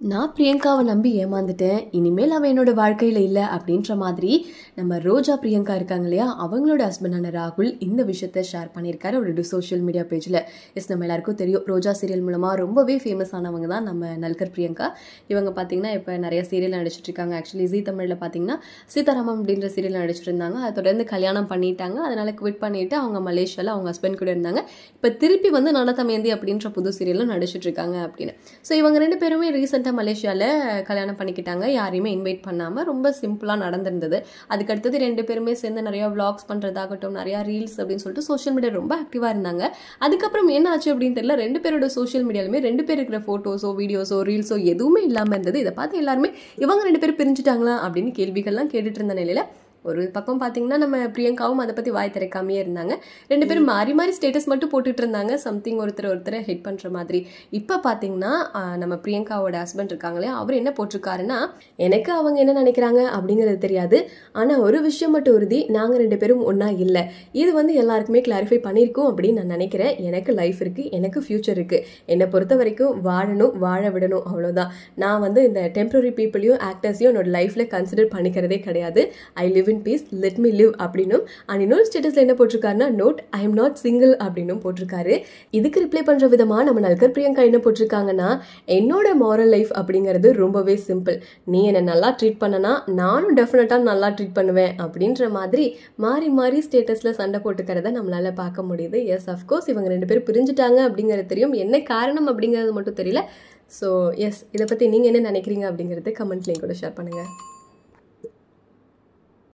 நான் பிரியங்காவை நம்பி ஏமாந்துட்டேன். இனிமேல் அவ என்னோட வாழ்க்கையில இல்ல அப்படின்ற மாதிரி நம்ம ரோஜா பிரியங்கா இருக்காங்க இல்லையா, அவங்களோட ஹஸ்பண்டான ராகுல் இந்த விஷயத்த ஷேர் பண்ணியிருக்காரு அவரோட சோஷியல் மீடியா பேஜ்ல. நம்ம எல்லாருக்கும் தெரியும், ரோஜா சீரியல் மூலமா ரொம்பவே ஃபேமஸ் ஆனவங்க தான் நம்ம நல்கர் பிரியங்கா. இவங்க பார்த்தீங்கன்னா இப்போ நிறைய சீரியல் நடிச்சிட்டு இருக்காங்க. ஆக்சுவலி ஜீ தமிழ்ல பார்த்தீங்கன்னா சீதாராமம் அப்படின்ற சீரியல் நடிச்சிட்டு இருந்தாங்க. அதை தொடர்ந்து கல்யாணம் பண்ணிட்டாங்க. அதனால குவிட் பண்ணிட்டு அவங்க மலேசியாவில் அவங்க ஹஸ்பண்ட் கூட இருந்தாங்க. இப்போ திருப்பி வந்து நனதமேந்தி அப்படின்ற புது சீரியலில் நடிச்சிட்டு இருக்காங்க அப்படின்னு. ஸோ இவங்க ரெண்டு பேருமே ரீசெண்டாக மலேசியாவில் கல்யாணம் பண்ணிக்கிட்டாங்க. யாரையுமே இன்வைட் பண்ணாமல் ரொம்ப சிம்பிளாக நடந்திருந்தது. அதுக்கடுத்தது ரெண்டு பேருமே சேர்ந்து நிறையா விளாக்ஸ் பண்ணுறதாகட்டும், நிறையா ரீல்ஸ் அப்படின்னு சொல்லிட்டு சோஷியல் மீடியா ரொம்ப ஆக்டிவாக இருந்தாங்க. அதுக்கப்புறம் என்ன ஆச்சு அப்படின்னு தெரியல, ரெண்டு பேரோட சோஷியல் மீடியாலுமே ரெண்டு பேர் இருக்கிற ஃபோட்டோஸோ வீடியோஸோ ரீல்ஸோ எதுவுமே இல்லாமல் இருந்தது. இதை பார்த்து எல்லாருமே இவங்க ரெண்டு பேரும் பிரிஞ்சுட்டாங்களா அப்படின்னு கேள்விகள்லாம் கேட்டுட்டு இருந்த நிலையில ஒரு பக்கம் பார்த்தீங்கன்னா நம்ம பிரியங்காவும் அதை பற்றி வாய் திறக்காமையே இருந்தாங்க. ரெண்டு பேரும் மாறி மாறி ஸ்டேட்டஸ் மட்டும் போட்டுட்டு இருந்தாங்க, சம்திங் ஒருத்தரை ஹிட் பண்ணுற மாதிரி. இப்போ பார்த்தீங்கன்னா நம்ம பிரியங்காவோட ஹஸ்பண்ட் இருக்காங்களே, அவர் என்ன போட்டிருக்காருன்னா, எனக்கு அவங்க என்ன நினைக்கிறாங்க அப்படிங்கிறது தெரியாது, ஆனால் ஒரு விஷயம் மட்டும் உறுதி, நாங்கள் ரெண்டு பேரும் ஒன்றா இல்லை. இது வந்து எல்லாருக்குமே கிளாரிஃபை பண்ணியிருக்கோம் அப்படின்னு நான் நினைக்கிறேன். எனக்கு லைஃப் இருக்குது, எனக்கு ஃப்யூச்சர் இருக்குது. என்னை பொறுத்த வரைக்கும் வாழணும், வாழ விடணும், அவ்வளோதான். நான் வந்து இந்த டெம்பரரி பீப்புளையும் ஆக்டர்ஸையும் என்னோட லைஃப்பில் கன்சிடர் பண்ணிக்கிறதே கிடையாது. I live in peace, let me live அப்படின்னும். அண்ட் இன்னொரு ஸ்டேட்டஸ்ல என்ன போட்டிருக்காருன்னா, note I am not single அப்படின்னும் போட்டிருக்காரு. இதுக்கு ரிப்ளை பண்ற விதமா நம்ம நல்கர் பிரியங்கா என்ன போட்டிருக்காங்கன்னா, என்னோட மாரல் லைஃப் அப்படிங்கிறது ரொம்பவே சிம்பிள். நீ என்னை நல்லா ட்ரீட் பண்ணனா நானும் டெஃபினட்டா நல்லா ட்ரீட் பண்ணுவேன் அப்படின்ற மாதிரி மாறி மாறி ஸ்டேட்டஸ்ல சண்டை போட்டுக்கிறத நம்மளால பார்க்க முடியுது. எஸ், அஃப்கோர்ஸ் இவங்க ரெண்டு பேரும் பிரிஞ்சுட்டாங்க அப்படிங்கிறது தெரியும். என்ன காரணம் அப்படிங்கிறது மட்டும் தெரியல. ஸோ எஸ், இதை பற்றி நீங்கள் என்ன நினைக்கிறீங்க அப்படிங்கிறது கமெண்ட்லேயும் கூட ஷேர் பண்ணுங்கள்.